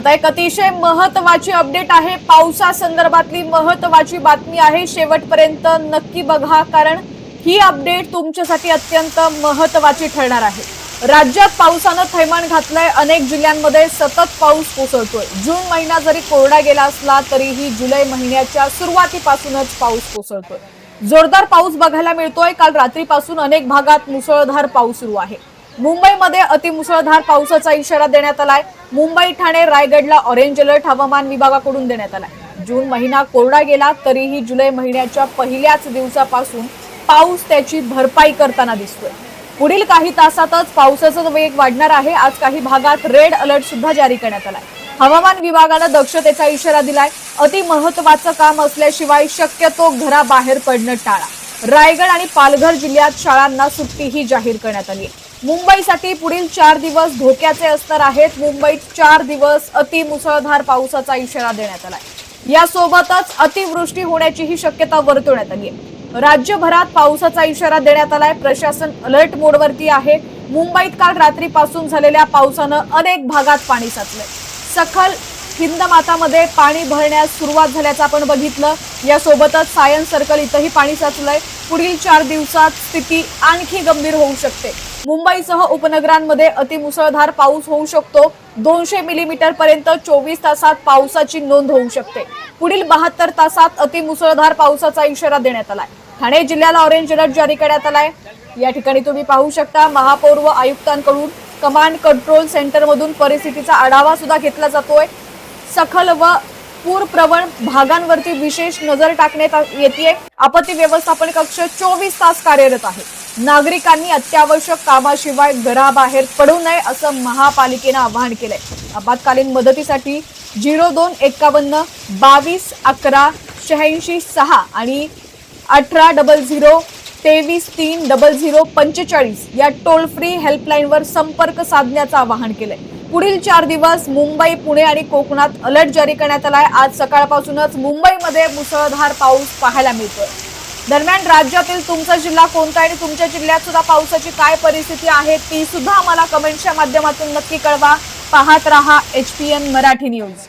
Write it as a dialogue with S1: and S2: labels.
S1: आता एक अतिशय महत्त्वाची अपडेट आहे, पावसासंदर्भातली महत्त्वाची बातमी आहे। शेवटपर्यंत नक्की बघा, कारण ही अपडेट तुमच्यासाठी अत्यंत महत्त्वाची ठरणार आहे। राज्यात पावसानं थैमान घातलंय, अनेक जिल्ह्यांमध्ये सतत पाऊस कोसळतोय। जून महिना जरी कोरडा गेला असला तरीही जुलै महिन्याच्या सुरुवातीपासूनच पाऊस कोसळतोय। जोरदार पाऊस बघायला मिळतोय। काल रात्रीपासून अनेक भागात मुसळधार पाऊस सुरू आहे। मुंबईमध्ये अतिमुसळधार पावसाचा इशारा देण्यात आलाय। मुंबई, ठाणे, रायगडला ऑरेंज अलर्ट हवामान विभागाकडून देण्यात आलाय। जून महिना कोरडा गेला तरीही जुलै महिन्याच्या पहिल्याच दिवसापासून पाऊस त्याची भरपाई करताना दिसतोय। पुढील काही तासातच पावसाचा वेग वाढणार आहे। आज काही भागात रेड अलर्ट सुद्धा जारी करण्यात आलाय। हवामान विभागानं दक्षतेचा इशारा दिलाय। अति महत्त्वाचं काम असल्याशिवाय शक्यतो घराबाहेर पडणं टाळा। रायगड आणि पालघर जिल्ह्यात शाळांना सुट्टीही जाहीर करण्यात आली आहे। मुंबईसाठी पुढील 4 दिवस धोक्याचे असणार आहेत। मुंबईत 4 दिवस अति मुसळधार पावसाचा इशारा देण्यात आलाय। यासोबतच अतिवृष्टी होण्याचीही शक्यता वर्तवण्यात आली आहे। राज्यभरात पावसाचा इशारा देण्यात आलाय। प्रशासन अलर्ट मोडवरती आहे। मुंबईत काल रात्रीपासून झालेल्या पावसानं अनेक भागात पाणी साचलंय। सखल हिंदमातामध्ये पाणी भरण्यास सुरुवात झाल्याचं आपण बघितलं। यासोबतच सायन्स सर्कल इथंही पाणी साचलंय। पुढील 4 दिवसात स्थिती आणखी गंभीर होऊ शकते। मुंबईसह उपनगरांमध्ये अतिमुसळधार पाऊस होऊ शकतो। 200 मिलीमीटर पर्यंत 24 तासात पावसाची नोंद होऊ शकते। पुढील 72 तासात अतिमुसळधार पावसाचा इशारा देण्यात आलाय। ठाणे जिल्ह्याला ऑरेंज अलर्ट जारी करण्यात आलाय। या ठिकाणी तुम्ही पाहू शकता, महापौर व आयुक्तांकडून कमांड कंट्रोल सेंटर मधून परिस्थितीचा आढावा सुद्धा घेतला जातोय। सखल व पूरप्रवण भागांवरती विशेष नजर टाकण्यात येते। आपत्ती व्यवस्थापन कक्ष 24 तास कार्यरत आहे। नागरिकांनी अत्यावश्यक कामाशिवाय घराबाहेर पडू नये असं महापालिकेनं आवाहन केलंय। आपत्कालीन मदतीसाठी 0251 22 11 86 6 आणि 1800 23 3 0045 या टोल फ्री हेल्पलाईनवर संपर्क साधण्याचं आवाहन केलंय। पुढील 4 दिवस मुंबई, पुणे आणि कोकणात अलर्ट जारी करण्यात आलाय। आज सकाळपासूनच मुंबईमध्ये मुसळधार पाऊस पाहायला मिळतोय। दरम्यान राज्यातील तुमचा जिल्हा कोणता आणि तुमच्या जिल्ह्यात सुद्धा पावसाची काय परिस्थिती आहे ती सुद्धा आम्हाला कमेंटच्या माध्यमातून नक्की कळवा। पाहत रहा HPN मराठी न्यूज।